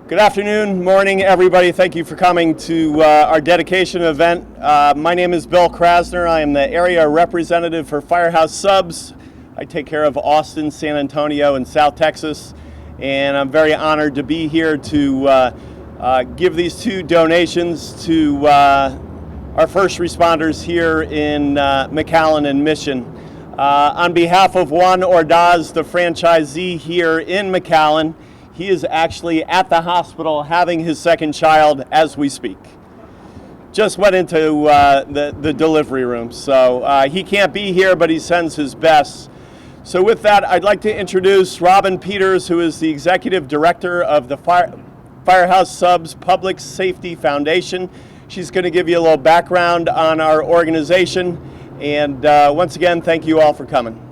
Good afternoon, morning, everybody. Thank you for coming to our dedication event. My name is Bill Krasner. I am the area representative for Firehouse Subs. I take care of Austin, San Antonio, and South Texas, and I'm very honored to be here to give these two donations to our first responders here in McAllen and Mission. On behalf of Juan Ordaz, the franchisee here in McAllen, he is actually at the hospital having his second child as we speak. Just went into the delivery room, so he can't be here, but he sends his best. So with that, I'd like to introduce Robin Peters, who is the Executive Director of the Firehouse Subs Public Safety Foundation. She's going to give you a little background on our organization. And once again, thank you all for coming.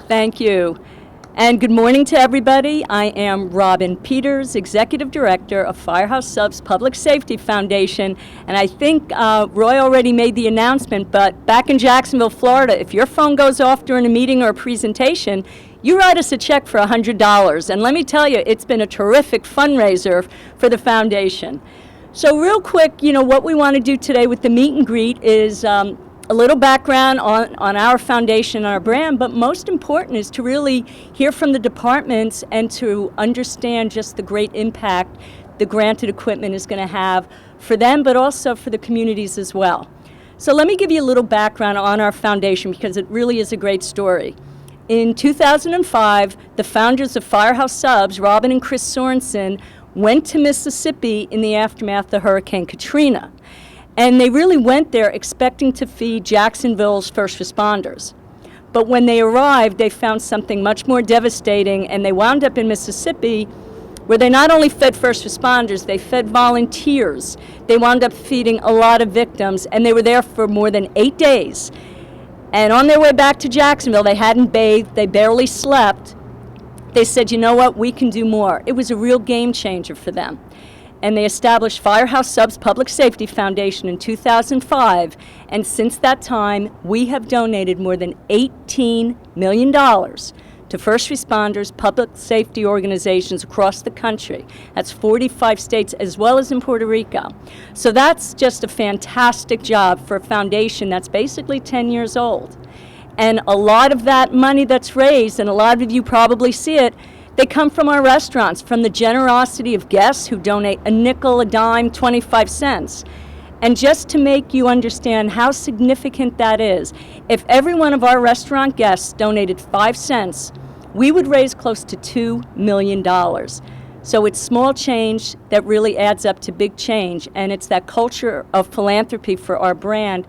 Thank you. And good morning to everybody. I am Robin Peters, Executive Director of Firehouse Subs Public Safety Foundation. And I think Roy already made the announcement, but back in Jacksonville, Florida, if your phone goes off during a meeting or a presentation, you write us a check for $100. And let me tell you, it's been a terrific fundraiser for the foundation. So real quick, what we want to do today with the meet and greet is a little background on our foundation and our brand, but most important is to really hear from the departments and to understand just the great impact the granted equipment is going to have for them, but also for the communities as well. So let me give you a little background on our foundation because it really is a great story. In 2005, the founders of Firehouse Subs, Robin and Chris Sorensen, went to Mississippi in the aftermath of Hurricane Katrina. And they really went there expecting to feed Jacksonville's first responders. But when they arrived, they found something much more devastating, and they wound up in Mississippi where they not only fed first responders, they fed volunteers. They wound up feeding a lot of victims, and they were there for more than 8 days. And on their way back to Jacksonville, they hadn't bathed, they barely slept. They said, you know what, we can do more. It was a real game changer for them. And they established Firehouse Subs Public Safety Foundation in 2005, and since that time, we have donated more than $18 million to first responders, public safety organizations across the country. That's 45 states as well as in Puerto Rico. So that's just a fantastic job for a foundation that's basically 10 years old. And a lot of that money that's raised, and a lot of you probably see it, they come from our restaurants, from the generosity of guests who donate a nickel, a dime, 25 cents. And just to make you understand how significant that is, if every one of our restaurant guests donated 5 cents, we would raise close to $2 million. So it's small change that really adds up to big change, and it's that culture of philanthropy for our brand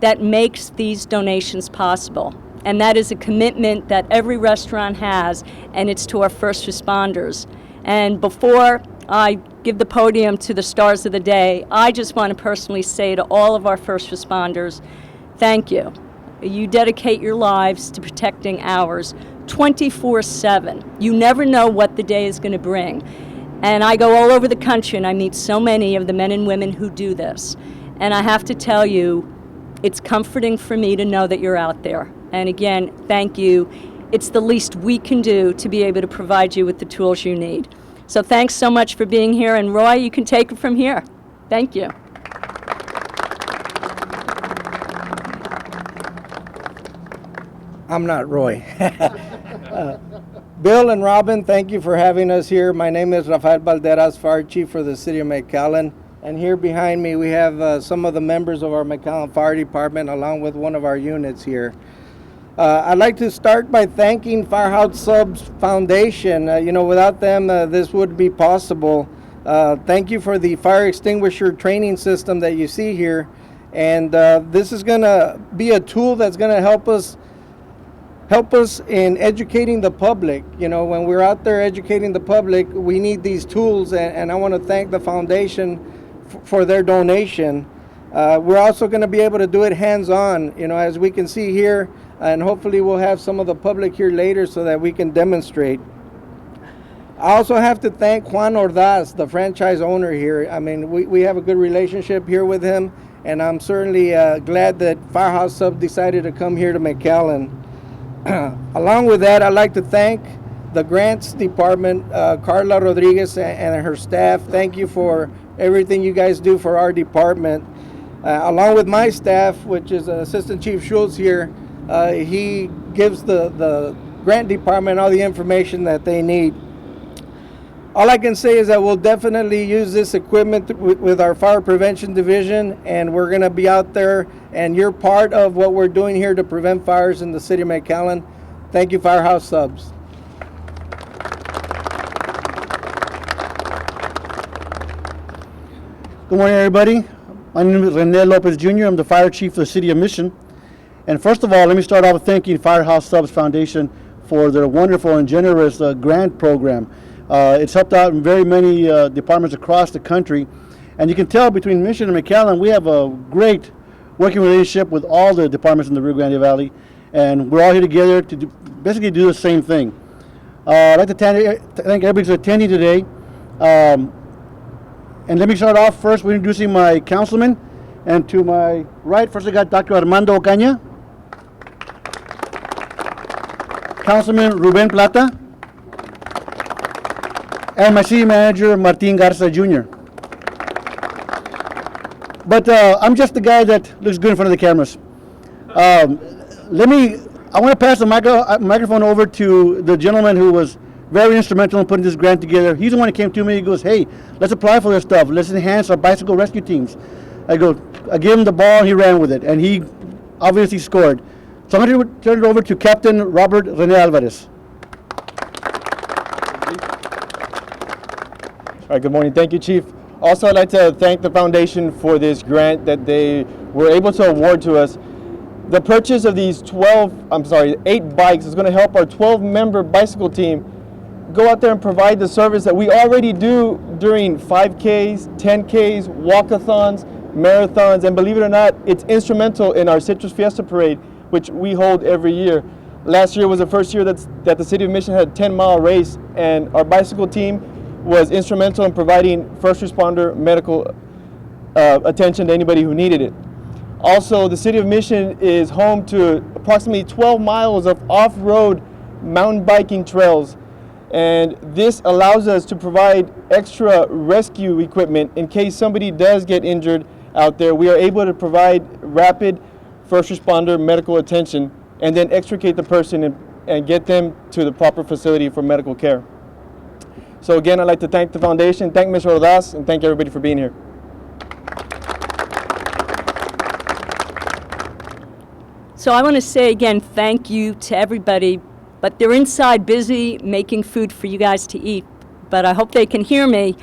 that makes these donations possible. And that is a commitment that every restaurant has, and it's to our first responders. And before I give the podium to the stars of the day, I just want to personally say to all of our first responders, thank you. You dedicate your lives to protecting ours 24/7. You never know what the day is going to bring. And I go all over the country, and I meet so many of the men and women who do this. And I have to tell you, it's comforting for me to know that you're out there. And again, thank you. It's the least we can do to be able to provide you with the tools you need. So thanks so much for being here. And Roy, you can take it from here. Thank you. I'm not Roy. Bill and Robin, thank you for having us here. My name is Rafael Valderas, Fire Chief for the City of McAllen. And here behind me, we have some of the members of our McAllen Fire Department, along with one of our units here. I'd like to start by thanking Firehouse Subs Foundation. Without them, this wouldn't be possible. Thank you for the fire extinguisher training system that you see here. And this is going to be a tool that's going to help us in educating the public. When we're out there educating the public, we need these tools, and I want to thank the foundation for their donation. We're also going to be able to do it hands-on, as we can see here, and hopefully we'll have some of the public here later so that we can demonstrate. I also have to thank Juan Ordaz, the franchise owner here. I mean, we have a good relationship here with him, and I'm certainly glad that Firehouse Sub decided to come here to McAllen. Along with that, I'd like to thank the grants department, Carla Rodriguez and her staff. Thank you for everything you guys do for our department. Along with my staff, which is Assistant Chief Schultz here, he gives the grant department all the information that they need. All I can say is that we'll definitely use this equipment with our fire prevention division, and we're going to be out there, and you're part of what we're doing here to prevent fires in the city of McAllen. Thank you, Firehouse Subs. Good morning, everybody. My name is Rene Lopez Jr. I'm the fire chief of the city of Mission. And first of all, let me start off with thanking Firehouse Subs Foundation for their wonderful and generous grant program. It's helped out in very many departments across the country. And you can tell between Mission and McAllen, we have a great working relationship with all the departments in the Rio Grande Valley. And we're all here together to basically do the same thing. I'd like to thank everybody for attending today. And let me start off first with introducing my councilman. And to my right, first I got Dr. Armando Ocaña, Councilman Ruben Plata, and my city manager, Martin Garza Jr. But I'm just the guy that looks good in front of the cameras. I want to pass the microphone over to the gentleman who was very instrumental in putting this grant together. He's the one that came to me. He goes, "Hey, let's apply for this stuff. Let's enhance our bicycle rescue teams." I gave him the ball, and he ran with it, and he obviously scored. So I'm going to turn it over to Captain Robert Rene Alvarez. All right, good morning. Thank you, Chief. Also, I'd like to thank the foundation for this grant that they were able to award to us. The purchase of these 8 bikes is going to help our 12-member bicycle team go out there and provide the service that we already do during 5Ks, 10Ks, walkathons, marathons, and believe it or not, it's instrumental in our Citrus Fiesta Parade, which we hold every year. Last year was the first year that the City of Mission had a 10-mile race, and our bicycle team was instrumental in providing first responder medical attention to anybody who needed it. Also, the City of Mission is home to approximately 12 miles of off-road mountain biking trails, and this allows us to provide extra rescue equipment in case somebody does get injured out there. We are able to provide rapid first responder medical attention and then extricate the person and get them to the proper facility for medical care. So again, I'd like to thank the foundation, thank Mr. Ordaz, and thank everybody for being here. So I want to say again, thank you to everybody, but they're inside busy making food for you guys to eat, but I hope they can hear me.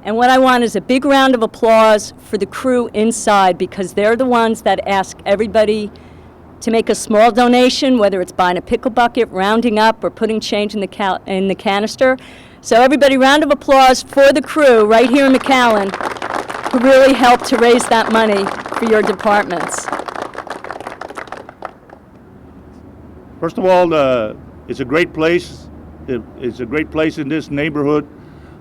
And what I want is a big round of applause for the crew inside, because they're the ones that ask everybody to make a small donation, whether it's buying a pickle bucket, rounding up, or putting change in the canister. So everybody, round of applause for the crew right here in McAllen who really helped to raise that money for your departments. First of all, it's a great place. It's a great place in this neighborhood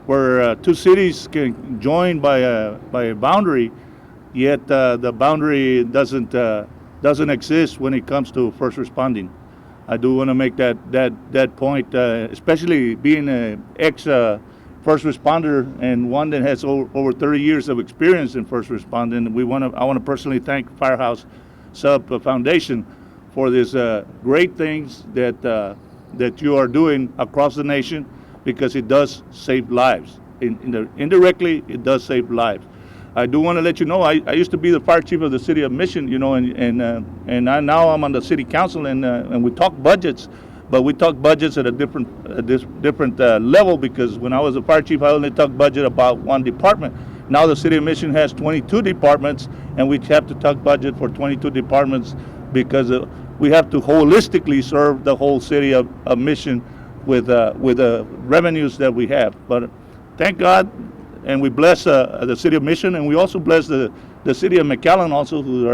where two cities can join by a boundary, yet the boundary doesn't exist when it comes to first responding. I do want to make that point, especially being an ex-first responder and one that has over 30 years of experience in first responding. I want to personally thank Firehouse Sub Foundation for these great things that you are doing across the nation, because it does save lives. Indirectly, it does save lives. I do want to let you know, I used to be the fire chief of the city of Mission, you know, and now I'm on the city council, and we talk budgets, but we talk budgets at a different level, because when I was a fire chief, I only talked budget about one department. Now the city of Mission has 22 departments, and we have to talk budget for 22 departments, because we have to holistically serve the whole city of Mission with the revenues that we have. But thank God. And we bless the city of Mission, and we also bless the city of McAllen also, who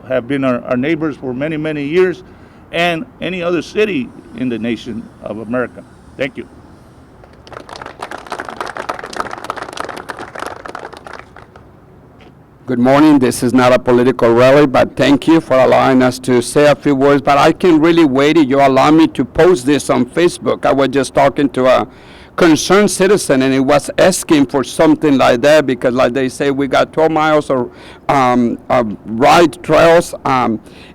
have been our neighbors for many, many years, and any other city in the nation of America. Thank you. Good morning. This is not a political rally, but thank you for allowing us to say a few words. But I can really wait if you allow me to post this on Facebook. I was just talking to a concerned citizen, and he was asking for something like that because, like they say, we got 12 miles of ride trails,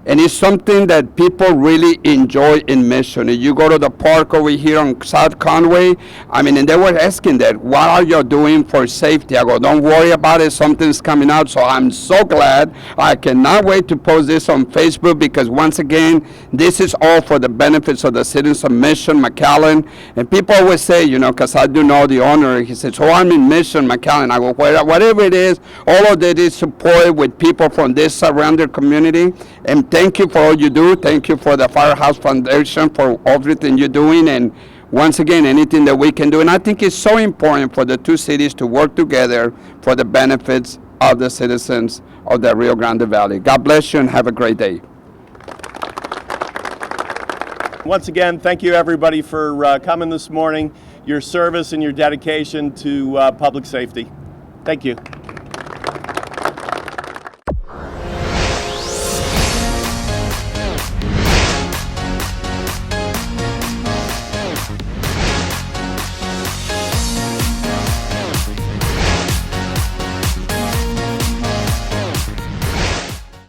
and it's something that people really enjoy in Mission. If you go to the park over here on South Conway, I mean, and they were asking that, what are you doing for safety? I go, don't worry about it, something's coming out. So I'm so glad. I cannot wait to post this on Facebook because, once again, this is all for the benefits of the citizens of Mission, McAllen. And people always say, you know, because I do know the owner, he says, oh, I'm in Mission, McAllen. I go, whatever it is, all of that is supported with people from this surrounding community. And thank you for all you do. Thank you for the Firehouse Foundation for everything you're doing. And once again, anything that we can do. And I think it's so important for the two cities to work together for the benefits of the citizens of the Rio Grande Valley. God bless you and have a great day. Once again, thank you everybody for coming this morning, your service and your dedication to public safety. Thank you.